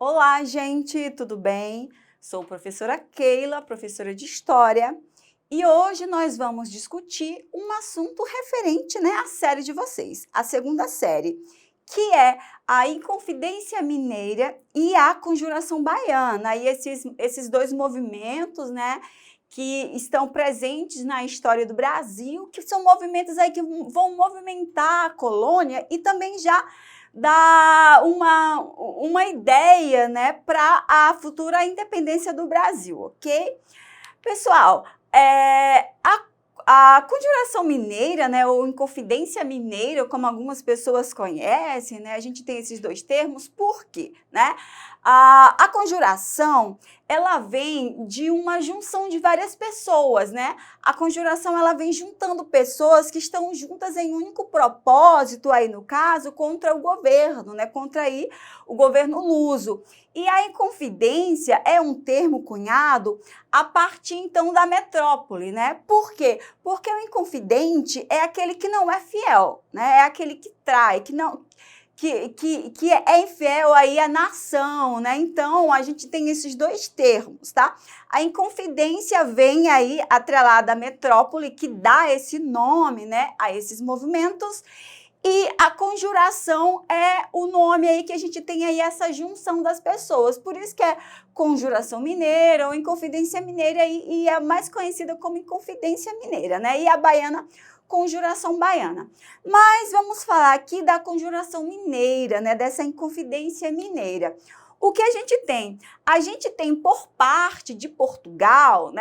Olá, gente, tudo bem? Sou a professora Keila, professora de História, e hoje nós vamos discutir um assunto referente, à série de vocês, a segunda série, que é a Inconfidência Mineira e a Conjuração Baiana. E esses dois movimentos, que estão presentes na história do Brasil, que são movimentos aí que vão movimentar a colônia e também já dar uma ideia, para a futura independência do Brasil, ok? Pessoal, a Conjuração Mineira, ou Inconfidência Mineira, como algumas pessoas conhecem, a gente tem esses dois termos, por quê? A conjuração, ela vem de uma junção de várias pessoas, A conjuração, ela vem juntando pessoas que estão juntas em um único propósito, aí no caso, contra o governo, contra aí o governo luso. E a Inconfidência é um termo cunhado a partir, então, da metrópole, Por quê? Porque o inconfidente é aquele que não é fiel, É aquele que trai, que é infiel aí à nação, Então, a gente tem esses dois termos, tá? A Inconfidência vem aí atrelada à metrópole, que dá esse nome, a esses movimentos, e a conjuração é o nome aí que a gente tem aí essa junção das pessoas. Por isso que é Conjuração Mineira ou Inconfidência Mineira e é mais conhecida como Inconfidência Mineira, E a baiana, Conjuração Baiana. Mas vamos falar aqui da Conjuração Mineira, dessa Inconfidência Mineira. O que a gente tem? A gente tem por parte de Portugal,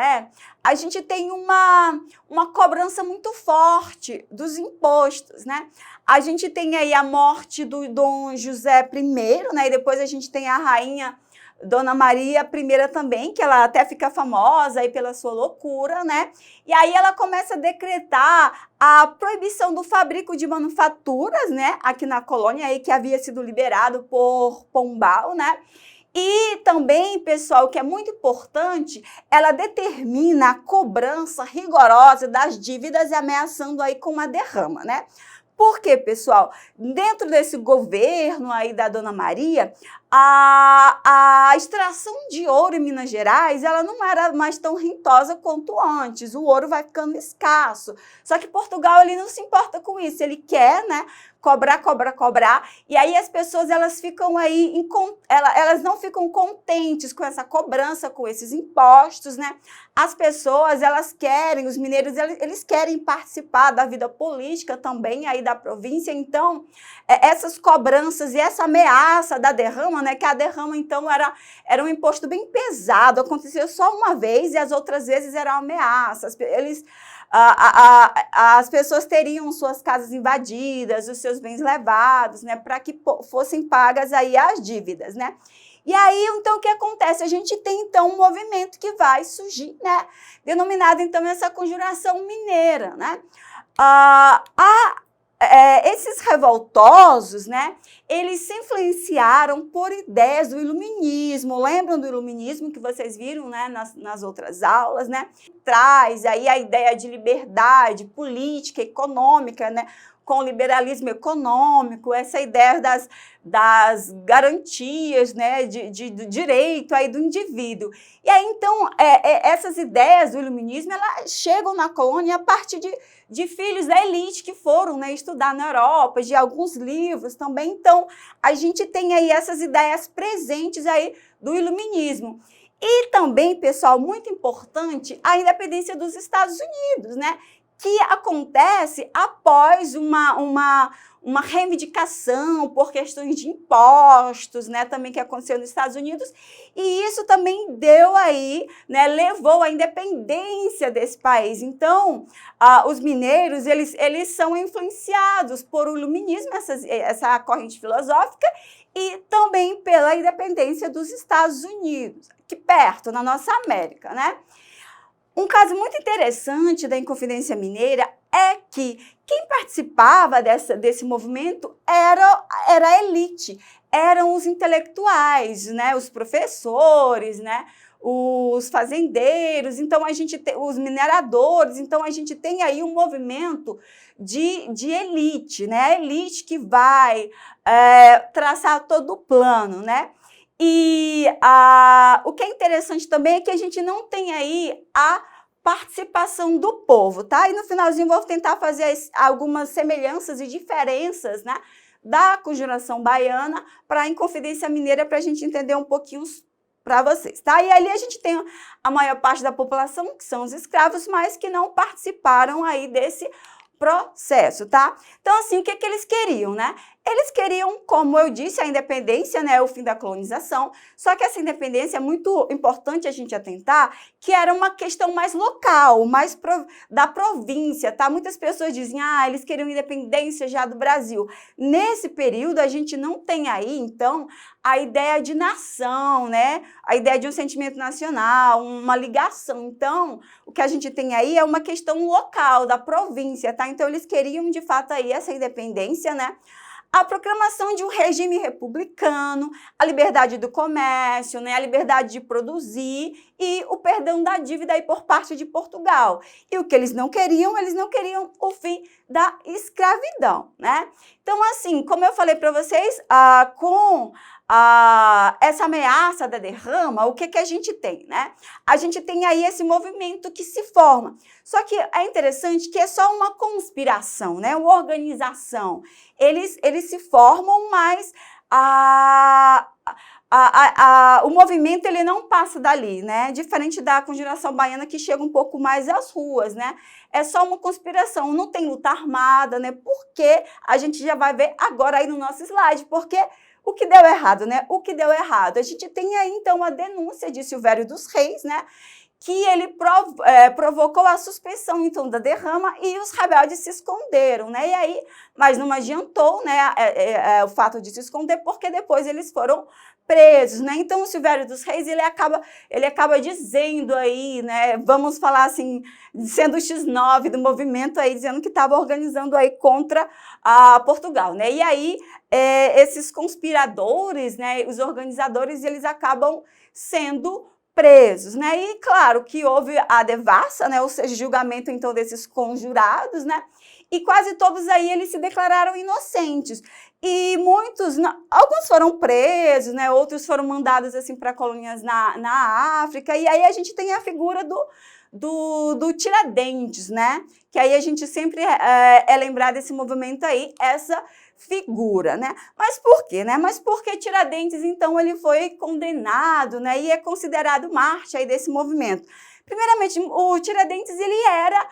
a gente tem uma cobrança muito forte dos impostos, A gente tem aí a morte do Dom José I, e depois a gente tem a rainha Dona Maria I também, que ela até fica famosa aí pela sua loucura, E aí ela começa a decretar a proibição do fabrico de manufaturas, aqui na colônia, aí, que havia sido liberado por Pombal, E também, pessoal, que é muito importante, ela determina a cobrança rigorosa das dívidas, ameaçando aí com uma derrama, Por quê, pessoal? Dentro desse governo aí da Dona Maria, a extração de ouro em Minas Gerais, ela não era mais tão rentosa quanto antes. O ouro vai ficando escasso. Só que Portugal, ele não se importa com isso. Ele quer, cobrar. E aí as pessoas, elas ficam aí, elas não ficam contentes com essa cobrança, com esses impostos, As pessoas, elas querem, os mineiros, eles querem participar da vida política também aí da província. Então, essas cobranças e essa ameaça da derrama, que a derrama, então, era um imposto bem pesado, acontecia só uma vez e as outras vezes eram ameaças. As pessoas teriam suas casas invadidas, os seus bens levados, para que fossem pagas aí as dívidas, E aí, então, o que acontece? A gente tem, então, um movimento que vai surgir, denominado, então, essa Conjuração Mineira, esses revoltosos, eles se influenciaram por ideias do iluminismo. Lembram do iluminismo que vocês viram, nas outras aulas, Traz aí a ideia de liberdade política, econômica, com o liberalismo econômico, essa ideia das garantias, de direito aí do indivíduo. E aí, então, essas ideias do iluminismo, elas chegam na colônia a partir de filhos da elite que foram estudar na Europa, de alguns livros também. Então, a gente tem aí essas ideias presentes aí do iluminismo. E também, pessoal, muito importante, a independência dos Estados Unidos, que acontece após uma reivindicação por questões de impostos, também que aconteceu nos Estados Unidos, e isso também deu aí, levou à independência desse país. Então, os mineiros, eles são influenciados por o iluminismo, essa corrente filosófica, e também pela independência dos Estados Unidos, aqui perto, na nossa América, Um caso muito interessante da Inconfidência Mineira é que quem participava desse movimento era a elite, eram os intelectuais, os professores, os fazendeiros, então a gente tem os mineradores, então a gente tem aí um movimento de elite, a elite que vai traçar todo o plano, E o que é interessante também é que a gente não tem aí a participação do povo, tá? E no finalzinho vou tentar fazer algumas semelhanças e diferenças, né, da Conjuração Baiana para a Inconfidência Mineira, para a gente entender um pouquinho para vocês, tá? E ali a gente tem a maior parte da população, que são os escravos, mas que não participaram aí desse processo, tá? Então, assim, o que que eles queriam, né? Eles queriam, como eu disse, a independência, né, o fim da colonização, só que essa independência é muito importante a gente atentar, que era uma questão mais local, mais da província, tá? Muitas pessoas dizem, eles queriam independência já do Brasil. Nesse período, a gente não tem aí, então, a ideia de nação, né? A ideia de um sentimento nacional, uma ligação. Então, o que a gente tem aí é uma questão local, da província, tá? Então, eles queriam, de fato, aí essa independência, né? A proclamação de um regime republicano, a liberdade do comércio, né, a liberdade de produzir e o perdão da dívida aí por parte de Portugal. E o que eles não queriam o fim da escravidão, né? Então, assim, como eu falei para vocês, com essa ameaça da derrama, o que que a gente tem, né? A gente tem aí esse movimento que se forma. Só que é interessante que é só uma conspiração, né? Uma organização. Eles se formam, mas o movimento ele não passa dali, né? Diferente da Conjuração Baiana, que chega um pouco mais às ruas, né? É só uma conspiração, não tem luta armada, né? Porque a gente já vai ver agora aí no nosso slide, porque o que deu errado, né? O que deu errado? A gente tem aí, então, a denúncia de Silvério dos Reis, né? Que ele provocou a suspensão, então, da derrama e os rebeldes se esconderam, né? E aí, mas não adiantou, né, o fato de se esconder, porque depois eles foram presos, né? Então, o Silvério dos Reis, ele acaba dizendo aí, né, vamos falar assim, sendo o X9 do movimento aí, dizendo que estava organizando aí contra Portugal, né? E aí, esses conspiradores, né, os organizadores, eles acabam sendo presos, né? E claro que houve a devassa, né? Ou seja, julgamento então desses conjurados, né? E quase todos aí eles se declararam inocentes. E muitos, alguns foram presos, né? Outros foram mandados assim para colônias na África. E aí a gente tem a figura do Tiradentes, né? Que aí a gente sempre é lembrado desse movimento aí, essa figura, né? Mas por quê, né? Mas porque Tiradentes, então, ele foi condenado, né? E é considerado mártir aí desse movimento. Primeiramente, o Tiradentes, ele era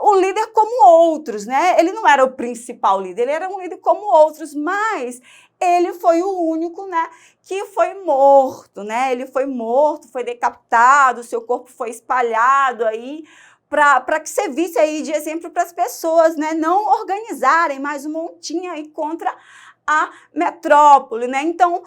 o líder como outros, né? Ele não era o principal líder, ele era um líder como outros, mas ele foi o único, né, que foi morto, né? Ele foi morto, foi decapitado, seu corpo foi espalhado aí, para que servisse aí de exemplo para as pessoas, né, não organizarem mais um montinho aí contra a metrópole, né? Então,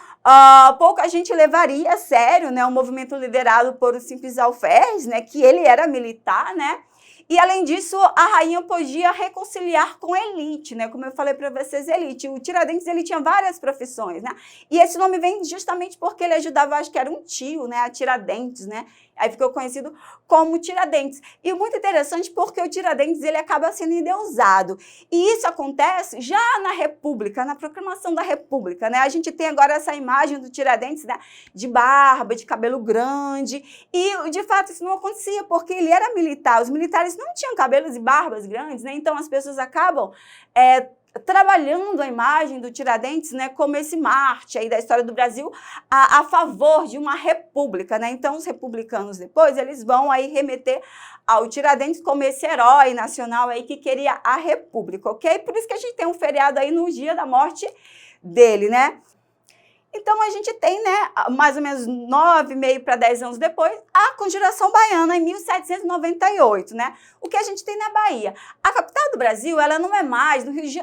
pouca gente levaria a sério, né, o movimento liderado por o Simples Alferes, né, que ele era militar, né? E, além disso, a rainha podia reconciliar com a elite, né? Como eu falei para vocês, elite. O Tiradentes, ele tinha várias profissões, né? E esse nome vem justamente porque ele ajudava, acho que era um tio, né? A Tiradentes, né? Aí ficou conhecido como Tiradentes. E muito interessante porque o Tiradentes, ele acaba sendo endeusado. E isso acontece já na República, na proclamação da República, né? A gente tem agora essa imagem do Tiradentes, né? De barba, de cabelo grande. E, de fato, isso não acontecia porque ele era militar. Os militares não tinham cabelos e barbas grandes, né? Então, as pessoas acabam trabalhando a imagem do Tiradentes, né, como esse mártir aí da história do Brasil a favor de uma república, né? Então, os republicanos depois, eles vão aí remeter ao Tiradentes como esse herói nacional aí que queria a república, ok? Por isso que a gente tem um feriado aí no dia da morte dele, né? Então, a gente tem, né, mais ou menos 9,5 para 10 anos depois, a Conjuração Baiana, em 1798, né? O que a gente tem na Bahia? A capital do Brasil, ela não é mais no Rio de,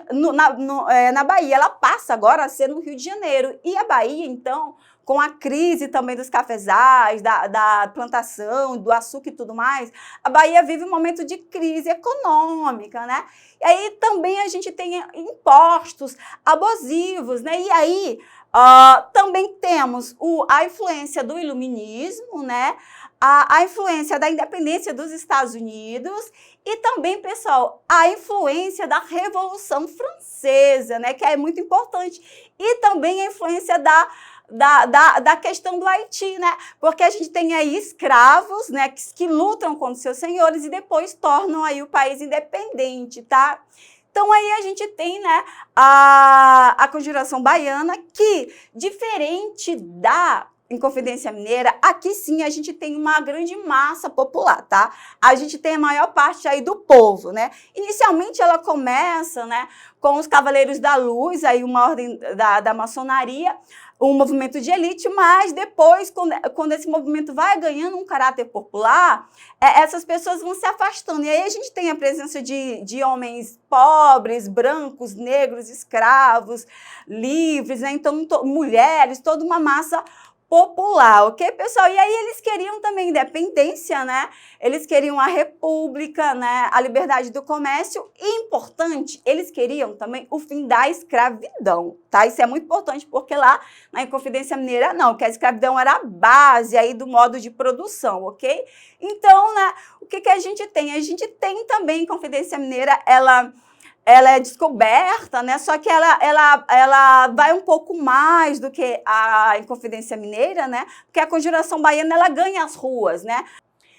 na Bahia, ela passa agora a ser no Rio de Janeiro. E a Bahia, então, com a crise também dos cafezais, da plantação, do açúcar e tudo mais, a Bahia vive um momento de crise econômica, né? E aí também a gente tem impostos abusivos, né? E aí também temos a influência do iluminismo, né? A influência da independência dos Estados Unidos e também, pessoal, a influência da Revolução Francesa, né? Que é muito importante. E também a influência da questão do Haiti, né? Porque a gente tem aí escravos, né, que lutam contra seus senhores e depois tornam aí o país independente, tá? Então, aí a gente tem, né, a Conjuração Baiana, que, diferente da Inconfidência Mineira, aqui sim a gente tem uma grande massa popular, tá? A gente tem a maior parte aí do povo, né? Inicialmente ela começa, né, com os Cavaleiros da Luz, aí uma ordem da maçonaria, um movimento de elite, mas depois, quando esse movimento vai ganhando um caráter popular, essas pessoas vão se afastando. E aí a gente tem a presença de homens pobres, brancos, negros, escravos, livres, né? Então, mulheres, toda uma massa popular, ok, pessoal? E aí eles queriam também independência, né? Eles queriam a república, né? A liberdade do comércio e, importante, eles queriam também o fim da escravidão, tá? Isso é muito importante porque lá na Inconfidência Mineira não, que a escravidão era a base aí do modo de produção, ok? Então, né, o que a gente tem? A gente tem também Inconfidência Mineira, ela é descoberta, né? Só que ela vai um pouco mais do que a Inconfidência Mineira, né? Porque a Conjuração Baiana, ela ganha as ruas, né?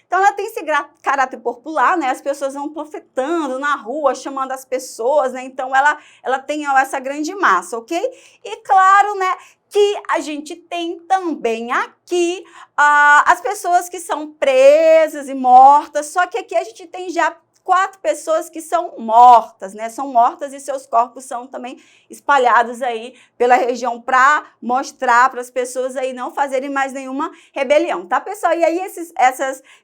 Então, ela tem esse caráter popular, né? As pessoas vão profetando na rua, chamando as pessoas, né? Então, ela tem essa grande massa, ok? E, claro, né, que a gente tem também aqui as pessoas que são presas e mortas, só que aqui a gente tem já 4 pessoas que são mortas, né? São mortas e seus corpos são também espalhados aí pela região para mostrar para as pessoas aí não fazerem mais nenhuma rebelião, tá, pessoal? E aí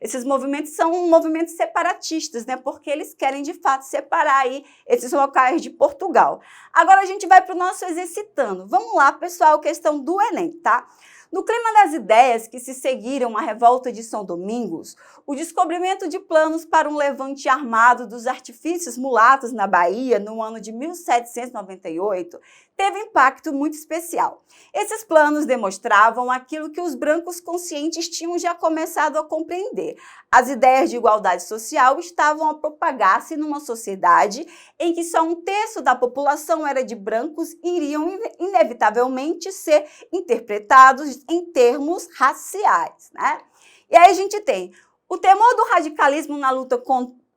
esses movimentos são movimentos separatistas, né? Porque eles querem de fato separar aí esses locais de Portugal. Agora a gente vai para o nosso exercitando. Vamos lá, pessoal, questão do Enem, tá? No clima das ideias que se seguiram à revolta de São Domingos, o descobrimento de planos para um levante armado dos artifícios mulatos na Bahia no ano de 1798 teve impacto muito especial. Esses planos demonstravam aquilo que os brancos conscientes tinham já começado a compreender. As ideias de igualdade social estavam a propagar-se numa sociedade em que só 1/3 da população era de brancos e iriam inevitavelmente ser interpretados em termos raciais, né? E aí a gente tem o temor do radicalismo na luta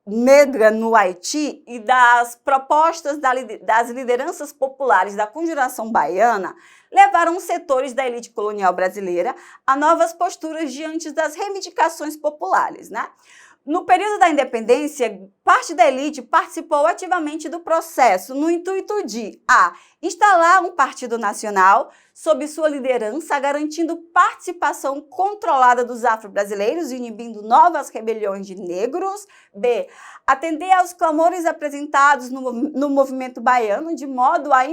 negra no Haiti e das propostas das lideranças populares da Conjuração Baiana levaram setores da elite colonial brasileira a novas posturas diante das reivindicações populares, né? No período da independência, parte da elite participou ativamente do processo no intuito de instalar um partido nacional sob sua liderança, garantindo participação controlada dos afro-brasileiros, inibindo novas rebeliões de negros. B. Atender aos clamores apresentados no movimento baiano, de modo a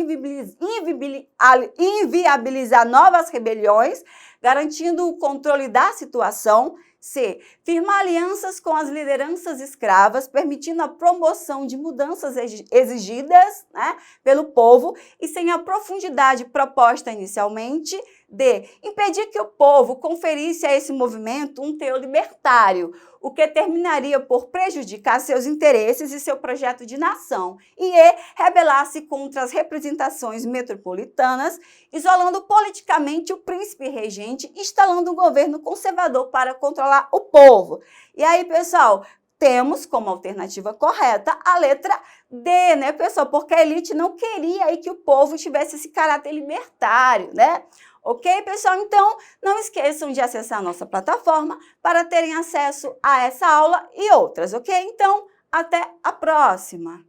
inviabilizar novas rebeliões, garantindo o controle da situação. C. Firmar alianças com as lideranças escravas, permitindo a promoção de mudanças exigidas, né, pelo povo e sem a profundidade proposta inicialmente. D. Impedir que o povo conferisse a esse movimento um teor libertário, o que terminaria por prejudicar seus interesses e seu projeto de nação. E E. Rebelar-se contra as representações metropolitanas, isolando politicamente o príncipe regente, instalando um governo conservador para controlar o povo. E aí, pessoal, temos como alternativa correta a letra D, né, pessoal? Porque a elite não queria aí que o povo tivesse esse caráter libertário, né? Ok, pessoal? Então, não esqueçam de acessar a nossa plataforma para terem acesso a essa aula e outras, ok? Então, até a próxima!